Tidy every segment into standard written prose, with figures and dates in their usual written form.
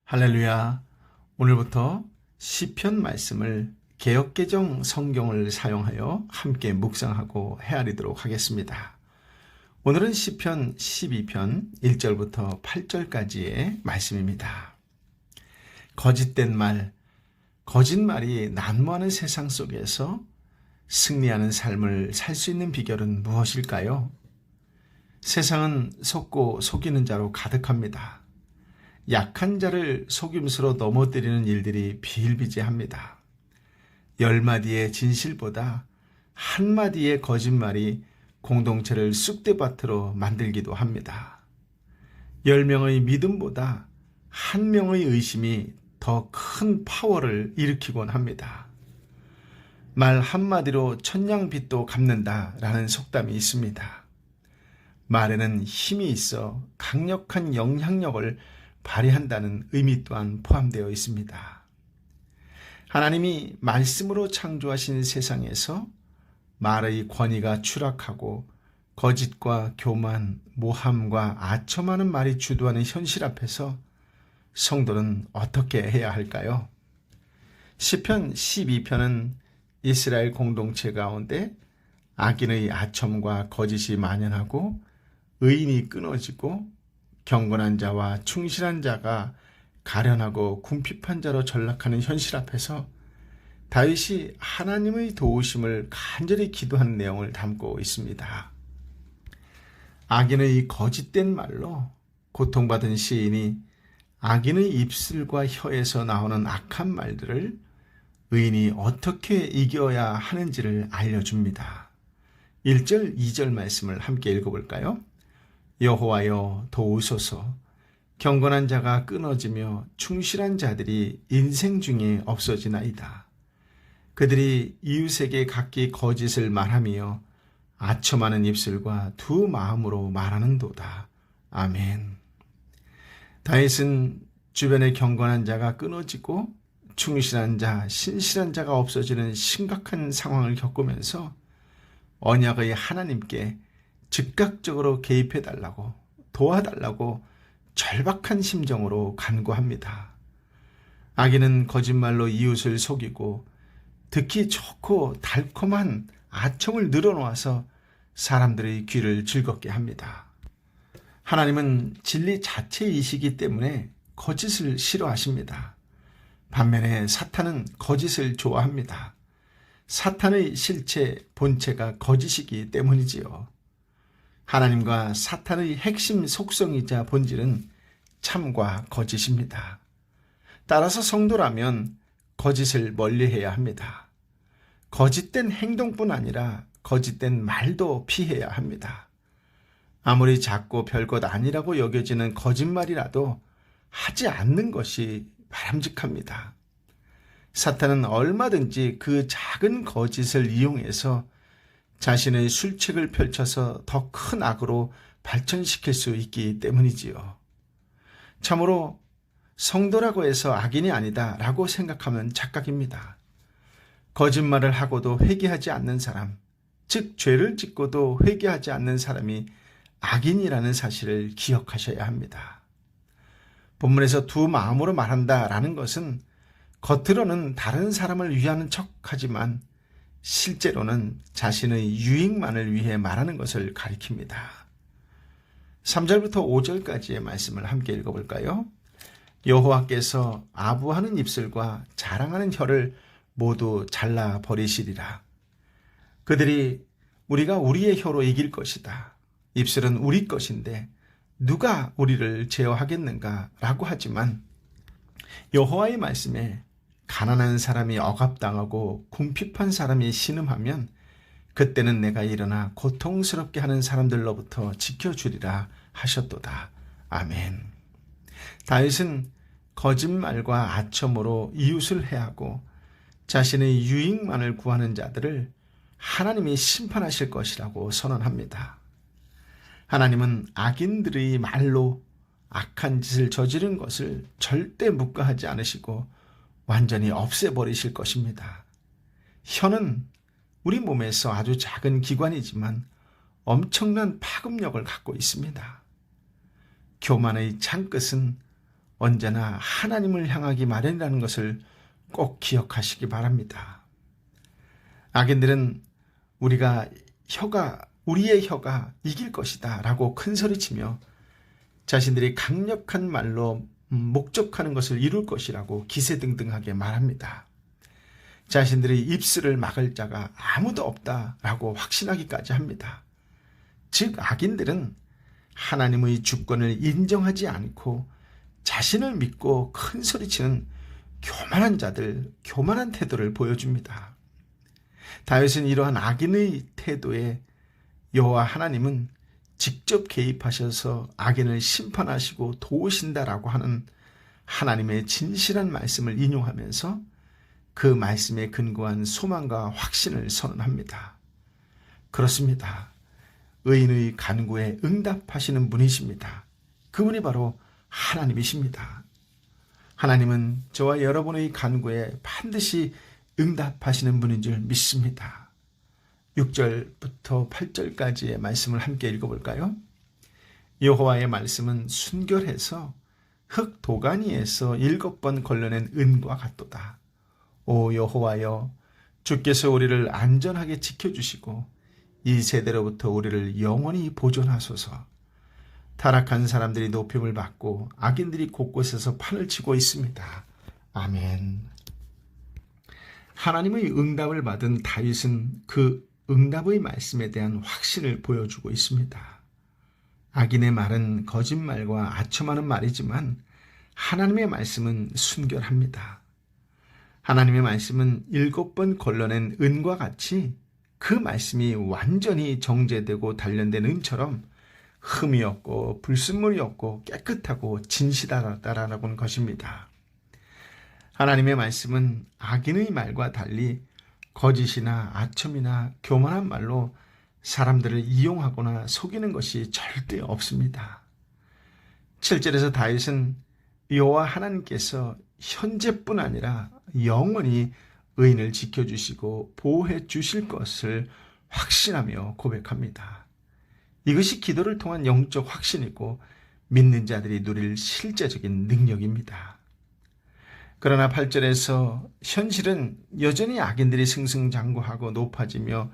할렐루야. 오늘부터 시편 말씀을 개역개정 성경을 사용하여 함께 묵상하고 헤아리도록 하겠습니다. 오늘은 시편 12편 1절부터 8절까지의 말씀입니다. 거짓된 말, 거짓말이 난무하는 세상 속에서 승리하는 삶을 살 수 있는 비결은 무엇일까요? 세상은 속고 속이는 자로 가득합니다. 약한 자를 속임수로 넘어뜨리는 일들이 비일비재합니다. 10마디의 진실보다 한마디의 거짓말이 공동체를 쑥대밭으로 만들기도 합니다. 10명의 믿음보다 1명의 의심이 더 큰 파워를 일으키곤 합니다. 말 한마디로 천냥빚도 갚는다라는 속담이 있습니다. 말에는 힘이 있어 강력한 영향력을 발휘한다는 의미 또한 포함되어 있습니다. 하나님이 말씀으로 창조하신 세상에서 말의 권위가 추락하고 거짓과 교만, 모함과 아첨하는 말이 주도하는 현실 앞에서 성도는 어떻게 해야 할까요? 시편 12편은 이스라엘 공동체 가운데 악인의 아첨과 거짓이 만연하고 의인이 끊어지고 경건한 자와 충실한 자가 가련하고 궁핍한 자로 전락하는 현실 앞에서 다윗이 하나님의 도우심을 간절히 기도하는 내용을 담고 있습니다. 악인의 거짓된 말로 고통받은 시인이 악인의 입술과 혀에서 나오는 악한 말들을 의인이 어떻게 이겨야 하는지를 알려줍니다. 1절, 2절 말씀을 함께 읽어볼까요? 여호와여 도우소서. 경건한 자가 끊어지며 충실한 자들이 인생 중에 없어지나이다. 그들이 이웃에게 각기 거짓을 말하며 아첨하는 입술과 두 마음으로 말하는도다. 아멘. 다윗은 주변의 경건한 자가 끊어지고 충실한 자, 신실한 자가 없어지는 심각한 상황을 겪으면서 언약의 하나님께 즉각적으로 개입해달라고, 도와달라고 절박한 심정으로 간구합니다. 악인은 거짓말로 이웃을 속이고 듣기 좋고 달콤한 아첨을 늘어놓아서 사람들의 귀를 즐겁게 합니다. 하나님은 진리 자체이시기 때문에 거짓을 싫어하십니다. 반면에 사탄은 거짓을 좋아합니다. 사탄의 실체, 본체가 거짓이기 때문이지요. 하나님과 사탄의 핵심 속성이자 본질은 참과 거짓입니다. 따라서 성도라면 거짓을 멀리해야 합니다. 거짓된 행동뿐 아니라 거짓된 말도 피해야 합니다. 아무리 작고 별것 아니라고 여겨지는 거짓말이라도 하지 않는 것이 바람직합니다. 사탄은 얼마든지 그 작은 거짓을 이용해서 자신의 술책을 펼쳐서 더 큰 악으로 발전시킬 수 있기 때문이지요. 참으로 성도라고 해서 악인이 아니다 라고 생각하면 착각입니다. 거짓말을 하고도 회개하지 않는 사람, 즉 죄를 짓고도 회개하지 않는 사람이 악인이라는 사실을 기억하셔야 합니다. 본문에서 두 마음으로 말한다라는 것은 겉으로는 다른 사람을 위하는 척하지만 실제로는 자신의 유익만을 위해 말하는 것을 가리킵니다. 3절부터 5절까지의 말씀을 함께 읽어볼까요? 여호와께서 아부하는 입술과 자랑하는 혀를 모두 잘라버리시리라. 그들이 우리가 우리의 혀로 이길 것이다. 입술은 우리 것인데 누가 우리를 제어하겠는가? 라고 하지만 여호와의 말씀에 가난한 사람이 억압당하고 궁핍한 사람이 신음하면 그때는 내가 일어나 고통스럽게 하는 사람들로부터 지켜주리라 하셨도다. 아멘. 다윗은 거짓말과 아첨으로 이웃을 해하고 자신의 유익만을 구하는 자들을 하나님이 심판하실 것이라고 선언합니다. 하나님은 악인들의 말로 악한 짓을 저지른 것을 절대 묵과하지 않으시고 완전히 없애버리실 것입니다. 혀는 우리 몸에서 아주 작은 기관이지만 엄청난 파급력을 갖고 있습니다. 교만의 창끝은 언제나 하나님을 향하기 마련이라는 것을 꼭 기억하시기 바랍니다. 악인들은 우리의 혀가 이길 것이다 라고 큰소리치며 자신들이 강력한 말로 목적하는 것을 이룰 것이라고 기세등등하게 말합니다. 자신들의 입술을 막을 자가 아무도 없다라고 확신하기까지 합니다. 즉 악인들은 하나님의 주권을 인정하지 않고 자신을 믿고 큰소리치는 교만한 자들, 교만한 태도를 보여줍니다. 다윗은 이러한 악인의 태도에 여호와 하나님은 직접 개입하셔서 악인을 심판하시고 도우신다라고 하는 하나님의 진실한 말씀을 인용하면서 그 말씀에 근거한 소망과 확신을 선언합니다. 그렇습니다. 의인의 간구에 응답하시는 분이십니다. 그분이 바로 하나님이십니다. 하나님은 저와 여러분의 간구에 반드시 응답하시는 분인 줄 믿습니다. 6절부터 8절까지의 말씀을 함께 읽어볼까요? 여호와의 말씀은 순결해서 흙 도가니에서 7번 걸러낸 은과 같도다. 오 여호와여, 주께서 우리를 안전하게 지켜주시고 이 세대로부터 우리를 영원히 보존하소서. 타락한 사람들이 높임을 받고 악인들이 곳곳에서 판을 치고 있습니다. 아멘. 하나님의 응답을 받은 다윗은 그 응답의 말씀에 대한 확신을 보여주고 있습니다. 악인의 말은 거짓말과 아첨하는 말이지만 하나님의 말씀은 순결합니다. 하나님의 말씀은 7번 걸러낸 은과 같이 그 말씀이 완전히 정제되고 단련된 은처럼 흠이 없고 불순물이 없고 깨끗하고 진실하다라는 것입니다. 하나님의 말씀은 악인의 말과 달리 거짓이나 아첨이나 교만한 말로 사람들을 이용하거나 속이는 것이 절대 없습니다. 7절에서 다윗은 여호와 하나님께서 현재뿐 아니라 영원히 의인을 지켜주시고 보호해 주실 것을 확신하며 고백합니다. 이것이 기도를 통한 영적 확신이고 믿는 자들이 누릴 실제적인 능력입니다. 그러나 8절에서 현실은 여전히 악인들이 승승장구하고 높아지며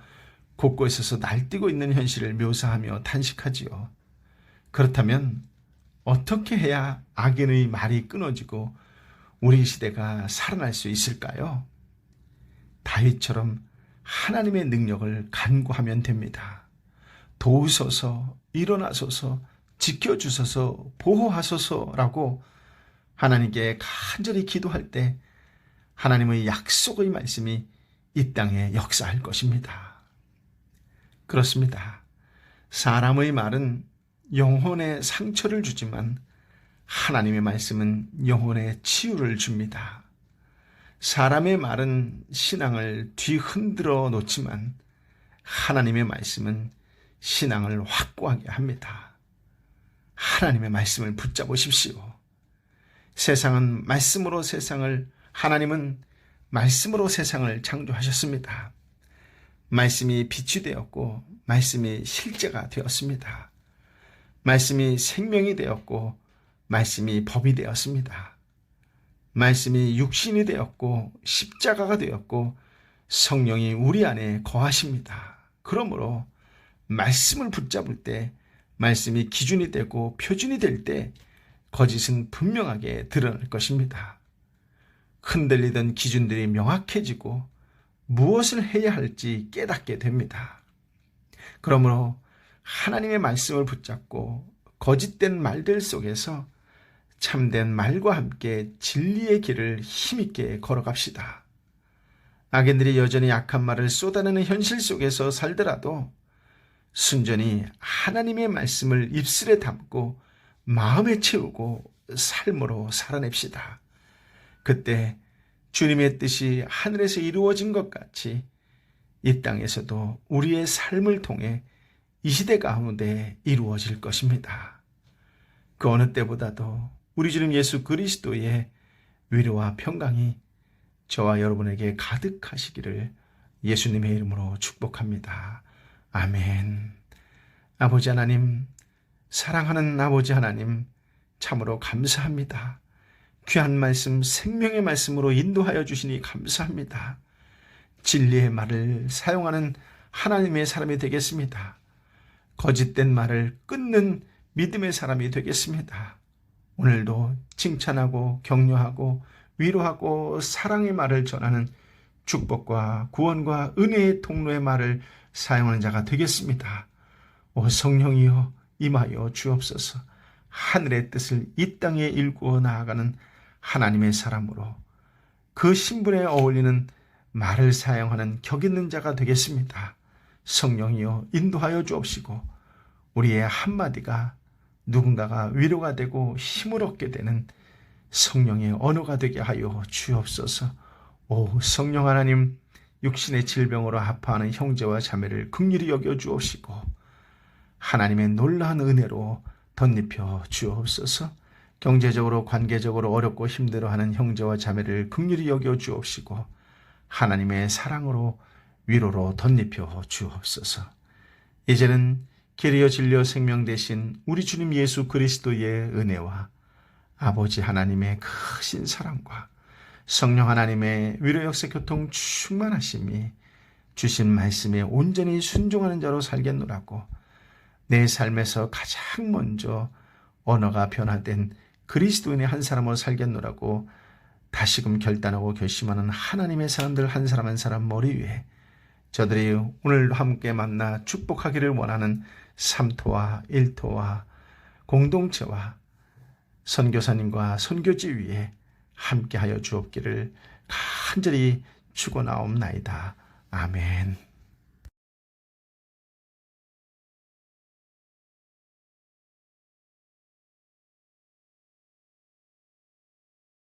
곳곳에서 날뛰고 있는 현실을 묘사하며 탄식하지요. 그렇다면 어떻게 해야 악인의 말이 끊어지고 우리 시대가 살아날 수 있을까요? 다윗처럼 하나님의 능력을 간구하면 됩니다. 도우소서, 일어나소서, 지켜주소서, 보호하소서라고 하나님께 간절히 기도할 때 하나님의 약속의 말씀이 이 땅에 역사할 것입니다. 그렇습니다. 사람의 말은 영혼에 상처를 주지만 하나님의 말씀은 영혼에 치유를 줍니다. 사람의 말은 신앙을 뒤흔들어 놓지만 하나님의 말씀은 신앙을 확고하게 합니다. 하나님의 말씀을 붙잡으십시오. 세상은 말씀으로 하나님은 말씀으로 세상을 창조하셨습니다. 말씀이 빛이 되었고 말씀이 실제가 되었습니다. 말씀이 생명이 되었고 말씀이 법이 되었습니다. 말씀이 육신이 되었고 십자가가 되었고 성령이 우리 안에 거하십니다. 그러므로 말씀을 붙잡을 때 말씀이 기준이 되고 표준이 될 때 거짓은 분명하게 드러날 것입니다. 흔들리던 기준들이 명확해지고 무엇을 해야 할지 깨닫게 됩니다. 그러므로 하나님의 말씀을 붙잡고 거짓된 말들 속에서 참된 말과 함께 진리의 길을 힘있게 걸어갑시다. 악인들이 여전히 악한 말을 쏟아내는 현실 속에서 살더라도 순전히 하나님의 말씀을 입술에 담고 마음에 채우고 삶으로 살아냅시다. 그때 주님의 뜻이 하늘에서 이루어진 것 같이 이 땅에서도 우리의 삶을 통해 이 시대 가운데 이루어질 것입니다. 그 어느 때보다도 우리 주님 예수 그리스도의 위로와 평강이 저와 여러분에게 가득하시기를 예수님의 이름으로 축복합니다. 아멘. 아버지 하나님, 사랑하는 아버지 하나님, 참으로 감사합니다. 귀한 말씀, 생명의 말씀으로 인도하여 주시니 감사합니다. 진리의 말을 사용하는 하나님의 사람이 되겠습니다. 거짓된 말을 끊는 믿음의 사람이 되겠습니다. 오늘도 칭찬하고 격려하고 위로하고 사랑의 말을 전하는 축복과 구원과 은혜의 통로의 말을 사용하는 자가 되겠습니다. 오 성령이여 임하여 주옵소서. 하늘의 뜻을 이 땅에 일구어 나아가는 하나님의 사람으로 그 신분에 어울리는 말을 사용하는 격 있는 자가 되겠습니다. 성령이여 인도하여 주옵시고 우리의 한마디가 누군가가 위로가 되고 힘을 얻게 되는 성령의 언어가 되게 하여 주옵소서. 오 성령 하나님, 육신의 질병으로 아파하는 형제와 자매를 긍휼히 여겨 주옵시고 하나님의 놀라운 은혜로 덧입혀 주옵소서. 경제적으로 관계적으로 어렵고 힘들어하는 형제와 자매를 긍휼히 여겨 주옵시고 하나님의 사랑으로 위로로 덧입혀 주옵소서. 이제는 길이요 진리요 생명 되신 우리 주님 예수 그리스도의 은혜와 아버지 하나님의 크신 사랑과 성령 하나님의 위로 역사 교통 충만하심이 주신 말씀에 온전히 순종하는 자로 살겠노라고 내 삶에서 가장 먼저 언어가 변화된 그리스도인의 한 사람으로 살겠노라고 다시금 결단하고 결심하는 하나님의 사람들 한 사람 한 사람 머리 위에 저들이 오늘도 함께 만나 축복하기를 원하는 삼토와 일토와 공동체와 선교사님과 선교지 위에 함께하여 주옵기를 간절히 축원하옵나이다. 아멘.